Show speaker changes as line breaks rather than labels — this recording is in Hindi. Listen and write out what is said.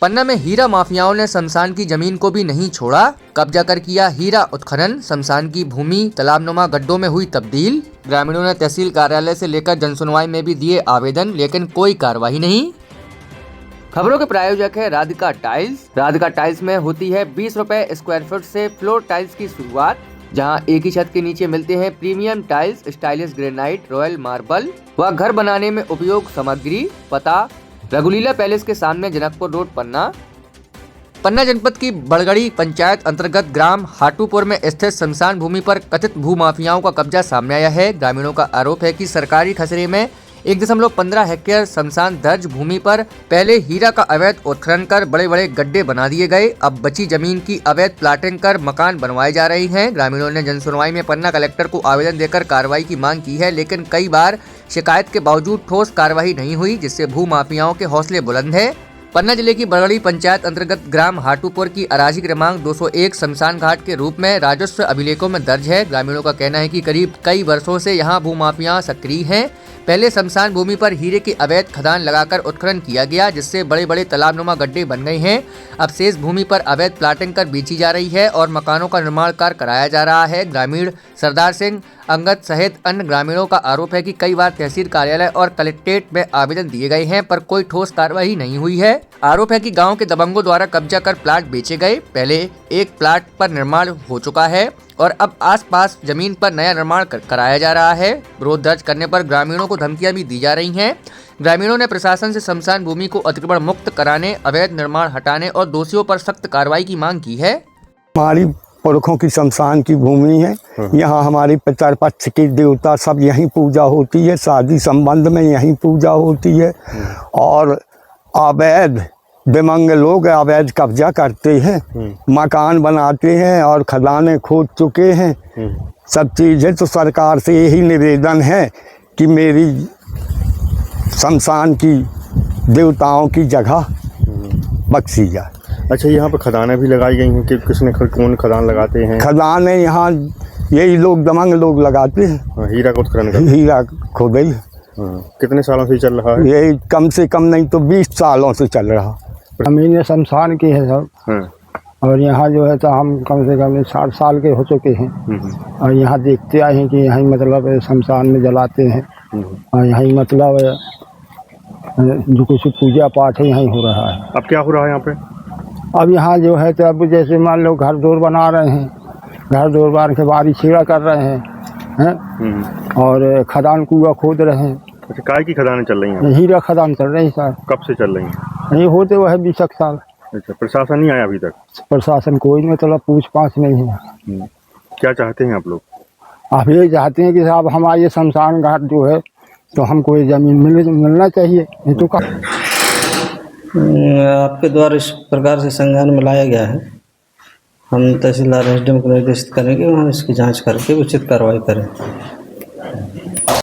पन्ना में हीरा माफियाओं ने शमशान की जमीन को भी नहीं छोड़ा, कब्जा कर किया हीरा उत्खनन। शमशान की भूमि तालाबनुमा गड्ढों में हुई तब्दील। ग्रामीणों ने तहसील कार्यालय से लेकर जनसुनवाई में भी दिए आवेदन, लेकिन कोई कार्रवाई नहीं। खबरों के प्रायोजक है राधिका टाइल्स। राधिका टाइल्स में होती है 20 रुपए स्क्वायर फुट से फ्लोर टाइल्स की शुरुआत, जहां एक ही छत के नीचे मिलते हैं premium tiles, stylish granite, royal marble व घर बनाने में उपयोग सामग्री। पता रघुलीला पैलेस के सामने, जनकपुर रोड, पन्ना। पन्ना जनपद की बड़गड़ी पंचायत अंतर्गत ग्राम हाटूपुर में स्थित शमशान भूमि पर कथित भूमाफियाओं का कब्जा सामने आया है। ग्रामीणों का आरोप है कि सरकारी खसरे में 1.15 हेक्टेयर शमशान दर्ज भूमि पर पहले हीरा का अवैध उत्खनन कर बड़े बड़े गड्ढे बना दिए गए। अब बची जमीन की अवैध प्लाटिंग कर मकान बनवाए जा रहे हैं। ग्रामीणों ने जनसुनवाई में पन्ना कलेक्टर को आवेदन देकर कार्रवाई की मांग की है, लेकिन कई बार शिकायत के बावजूद ठोस कार्रवाई नहीं हुई, जिससे भूमाफियाओं के हौसले बुलंद है। पन्ना जिले की बड़गड़ी पंचायत अंतर्गत ग्राम हाटूपुर की अराजी क्रमांक 201 शमशान घाट के रूप में राजस्व अभिलेखों में दर्ज है। ग्रामीणों का कहना है कि करीब कई वर्षों से यहां भूमाफिया सक्रिय हैं। पहले शमशान भूमि पर हीरे की अवैध खदान लगाकर उत्खनन किया गया, जिससे बड़े बड़े तालाबनुमा गड्ढे बन गए हैं। अब शेष भूमि पर अवैध प्लाटिंग कर बेची जा रही है और मकानों का निर्माण कार्य कराया जा रहा है। ग्रामीण सरदार सिंह अंगद सहित अन्य ग्रामीणों का आरोप है कि कई बार तहसील कार्यालय और कलेक्ट्रेट में आवेदन दिए गए हैं, पर कोई ठोस कार्रवाई नहीं हुई है। आरोप है कि गांव के दबंगों द्वारा कब्जा कर प्लाट बेचे गए। पहले एक प्लाट पर निर्माण हो चुका है और अब आसपास जमीन पर नया निर्माण कराया जा रहा है। विरोध दर्ज करने पर ग्रामीणों को धमकियां भी दी जा रही हैं। ग्रामीणों ने प्रशासन से शमशान भूमि को अतिक्रमण मुक्त कराने, अवैध निर्माण हटाने और दोषियों पर सख्त कार्रवाई की मांग की है।
हमारी पुरखों की शमशान की भूमि है, यहाँ हमारे पितर पक्ष के देवता सब यहीं पूजा होती है, शादी संबंध में यहीं पूजा होती है और अवैध दिमंग लोग अवैध कब्जा करते हैं, मकान बनाते हैं और खदानें खोद चुके हैं, सब चीज़ें। तो सरकार से यही निवेदन है कि मेरी शमशान की देवताओं की जगह बख्शी जाए।
अच्छा, यहाँ पर खदानें भी लगाई गई हैं कि किसने कौन खदान लगाते हैं?
खदानें यहाँ यही लोग दमंग लोग लगाते हैं।
हीरा को उत्खनन करते?
हीरा खोदे।
कितने सालों से चल रहा है?
यही कम से कम नहीं तो 20 सालों से चल रहा।
जमीन शमशान की है सब, और यहाँ जो है तो हम कम से कम 60 साल के हो चुके हैं और यहाँ देखते आए हैं कि यहाँ मतलब शमशान में जलाते हैं और यहाँ मतलब जो कुछ पूजा पाठ है यहीं हो रहा है।
अब क्या हो रहा है यहाँ पे?
अब यहाँ जो है तो अब जैसे मान लो घर दौर बना रहे हैं, घर दौर बार के बारी छीड़ा कर रहे हैं और खदान कुआं खोद रहे हैं।
अच्छा, काय की खदानें चल रही हैं?
हीरा खदान चल रही है सर।
कब से चल रही हैं?
ये होते हुए है 20 साल।
अच्छा, प्रशासन नहीं आया अभी तक?
प्रशासन कोई मतलब पूछ पाछ नहीं है।
क्या चाहते हैं आप लोग?
आप ये चाहते हैं कि साहब हमारे शमशान घाट जो है तो हमको ये ज़मीन मिलना चाहिए। ये तो
आपके द्वारा इस प्रकार से संज्ञान में लाया गया है, हम तहसीलदार एसडीएम को निर्देशित करेंगे, हम इसकी जांच करके उचित कार्रवाई करें।